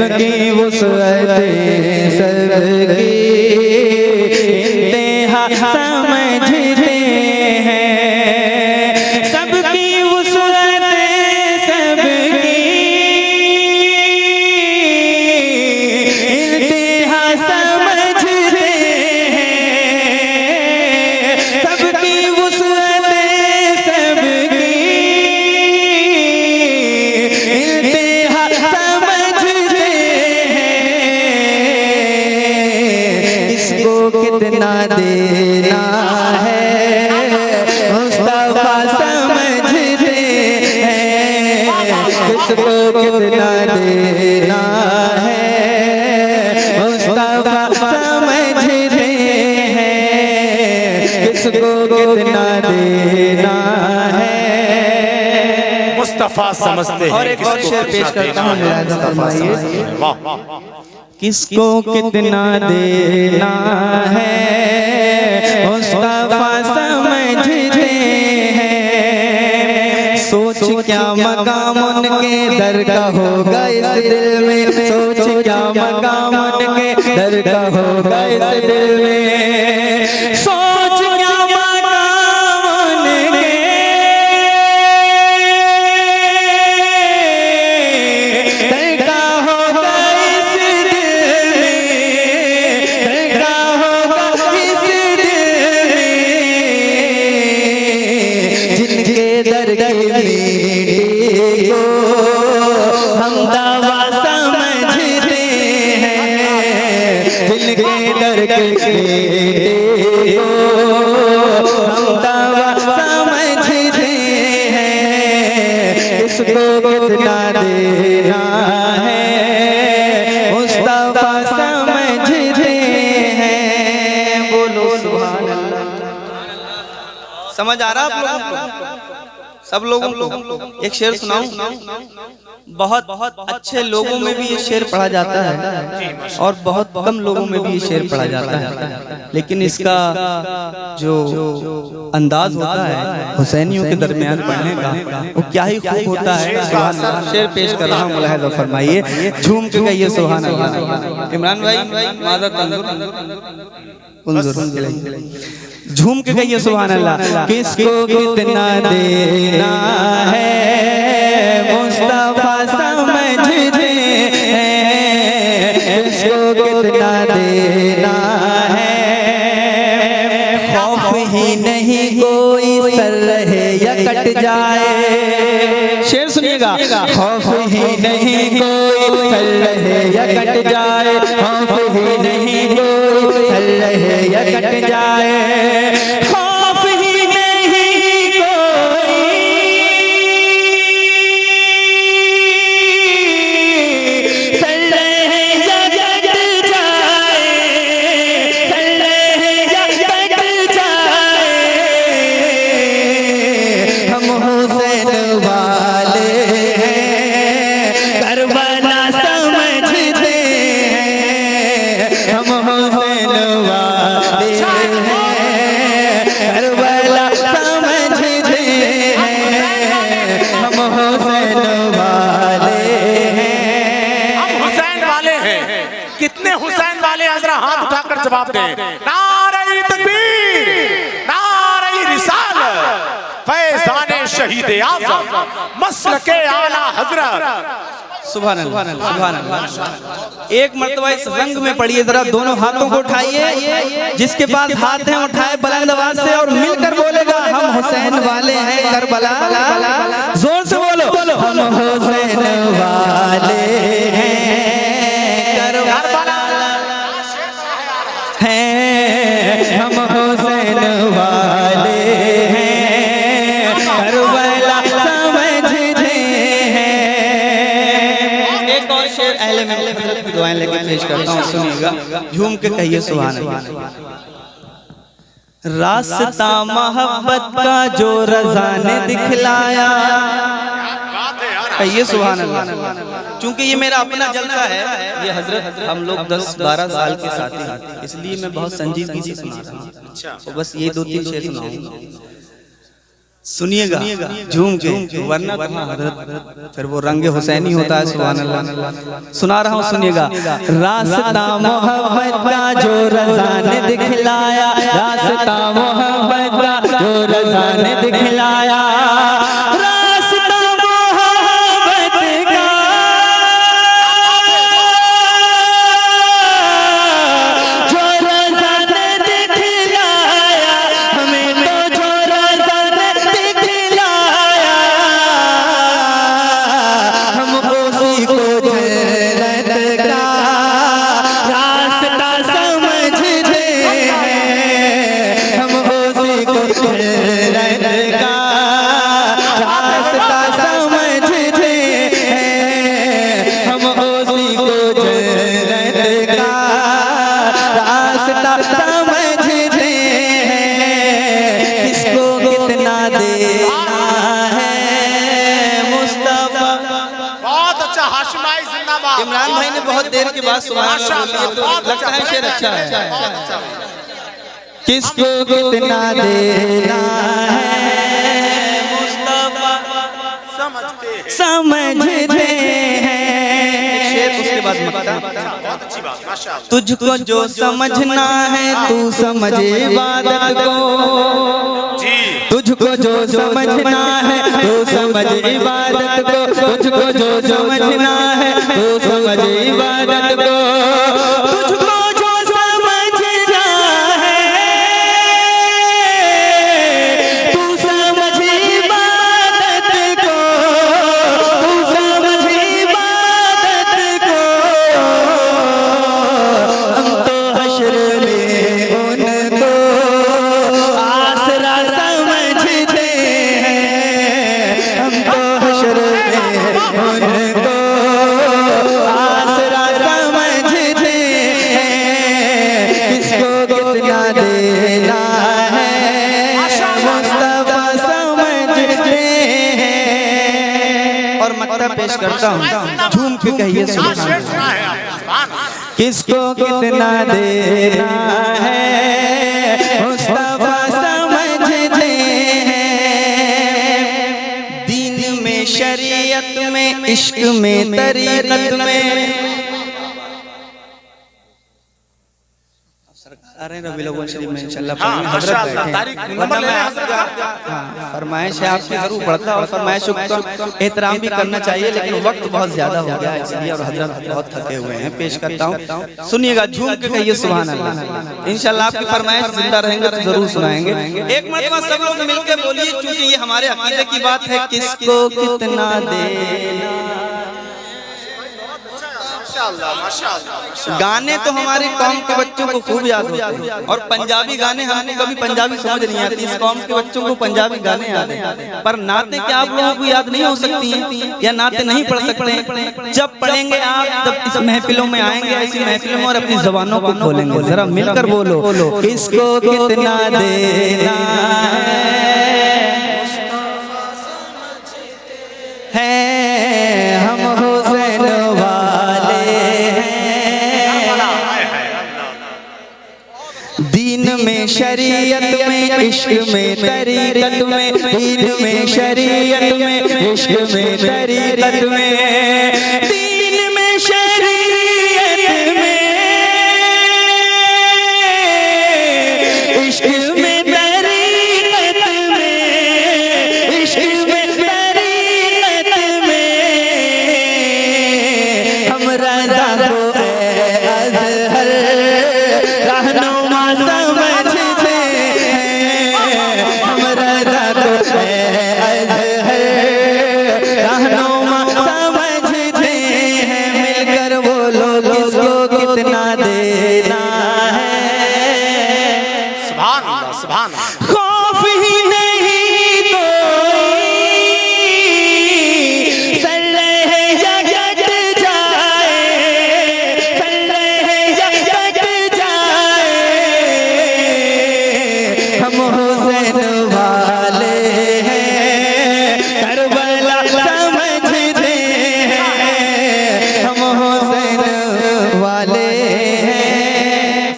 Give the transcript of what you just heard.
सबकी वुसअत सबकी इंतहा समझते हैं, सबकी वुसअत सबकी इंतहा समझते हैं, सबकी वुसअत सबकी इंतहा समझते हैं। किसको कितना देना है मुस्तफा समझते हैं, किसको कितना देना है मुस्तफा समझते हैं, किसको कितना देना है मुस्तफा समझते हैं। और एक और शेर पेश करता हूँ, वाह किसको कितना देना है मुस्तफा समझते हैं, सोच क्या मकाम उनके दर का होगा इस दिल में, सोच क्या मकाम उनके दर का होगा इस दिल में, सोच क्या मकाम उनके दर का होगा इस दिल में, दर का होगा इस दिल में, जिनके दर की मीठी को हम दावा समझते हैं, जिनके दर की मीठी को हम दावा समझते हैं, किसको कितना देना है मुस्तफा समझते हैं। बोलो सुभान अल्लाह। समझ आ रहा आप लोगों को, सब लोगों को? एक शेर सुनाऊं? बहुत अच्छे लोगों में भी ये शेर पढ़ा जाता है और बहुत कम लोगों में भी ये शेर पढ़ा जाता है, लेकिन इसका जो अंदाज होता है हुसैनियों के दरमियान पढ़ने का वो क्या ही खूब होता है। सुभान अल्लाह। शेर पेश कर रहा हूँ, मुलाहिज़ा फरमाइए, झूम के कहिए सुभान अल्लाह। इमरान भाई माज़रत झूम के कहिए सुभान अल्लाह। किसको कितना देना है मुस्तफा समझते हैं, किसको कितना देना है, खौफ ही नहीं कोई सर रहे या कट जाए, शेर सुनिएगा, खौफ ही नहीं कोई सर रहे या कट जाए, खौफ ही नहीं कोई सर रहे या कट जाए, खौफ ही नहीं कोई सर रहे या कट जाए, सर रहे या कट जाए, हम हुसैन वाले हैं करबला समझते हैं, हम हुसैन वाले हैं करबला समझते हैं, हम हुसैन वाले हैं। हम हुसैन वाले हैं। कितने हुसैन वाले जरा हाथ उठाकर जवाब दें। नारे तकबीर, नारे रिसालत, फैज़ाने शहीद आज़म, मसलके आला हज़रत। सुभान अल्लाह, सुभान अल्लाह। एक मर्तबा इस रंग में पढ़िए, जरा दोनों हाथों को उठाइए, जिसके पास हाथ है उठाए बुलंद आवाज से और मिलकर बोलेगा हम हुसैन वाले हैं करबला, जोर से बोलो हम हुसैन वाले हैं करबला हैं, हम हुसैन वाले हैं करबला समझते हैं। एक और शेर अहले महल हज़रत की दुआएं लेके पेश करता हूँ, सुनिएगा, झूम के कहिए सुभान अल्लाह। रास्ता मोहब्बत का जो रज़ा ने दिखलाया, कहिए सुभान अल्लाह। चूंकि ये मेरा अपना जलसा है, ये हजरत हम लोग 10-12 साल के साथी हैं, इसलिए मैं बहुत संजीदगी से सुना रहा हूँ। तो बस ये 2-3 शेर सुनाऊंगा। सुनिएगा झूम के, वरना हजरत फिर वो रंगे हुसैनी होता है। सुभान अल्लाह। सुना रहा हूँ, सुनिएगा। रास्ता मोहब्बत का जो रज़ा ने दिखलाया, रास्ता मोहब्बत का जो रज़ा ने दिखलाया, इमरान भाई ने बहुत देर के बाद सुनाया, तो लगता है शेर अच्छा है। किसको कितना देना है मुस्तफा समझते हैं। शेर उसके बाद मक्ता। बहुत अच्छी बात, माशाअल्लाह। तुझको जो समझना है तू समझ इबादत को, तुझको जो समझना है तू समझ इबादत को, तुझको जो समझना है तू समझ इबादत को, तुझको जो समझना है तू समझ इबादत को, तू समझ इबादत को। हम तो हश्र में उनको आसरा समझते हैं, हम तो हश्र में उनको आसरा समझते हैं। किसको कितना देना है मुस्तफा समझते हैं। और मक्ता पेश करता हूँ, झूम के कहिए सुभान अल्लाह। किसको कितना देना है मुस्तफा समझते हैं। दीन में शरीयत में इश्क में तरीकत में शरीफ में इंशाल्लाह फरमाइश है आपकी जरूर पढ़ता और फरमाइशों का एहतराम भी करना चाहिए, लेकिन वक्त बहुत ज्यादा हो गया है इसलिए, और हजरत बहुत थके हुए हैं। पेश करता हूँ, सुनिएगा झूम के कहिए सुभान अल्लाह। इंशाल्लाह आपकी फरमाइश जिंदा रहेंगे तो जरूर सुनाएंगे। एक मरतबा सब लोग मिलकर बोलिए, क्योंकि ये हमारे अकीदे की बात है। किसको कितना देना। गाने तो हमारी कौम के बच्चों को खूब याद होते हैं, और पंजाबी गाने हमको कभी पंजाबी समझ नहीं आती। इस कौम के बच्चों को पंजाबी गाने याद हैं, पर नाते क्या आप लोगों को याद नहीं हो सकती हैं, या नाते नहीं पढ़ सकते हैं। जब पढ़ेंगे आप तब इस महफिलों में आएंगे, ऐसी महफिलों में, और अपनी जबानों को खोलेंगे। जरा मिलकर बोलो, किसको कितना देना है, हम हुसैन वाले हैं। दीन में शरीयत में इश्क में तरीकत में, दीन में शरीयत में इश्क में तरीकत में, दीन में शरीयत में इश्क में तरीकत में, इश्क में तरीकत में हम रज़ा को अज़हर रहनुमा समझते हैं, हम रज़ा को अज़हर रहनुमा समझते हैं। मिलकर बोलो, किसको कितना देना है। सुभान अल्लाह, सुभान अल्लाह। खौफ ही नहीं कोई सर रहे या कट जाए, सर रहे या कट जाए, हम हुसैन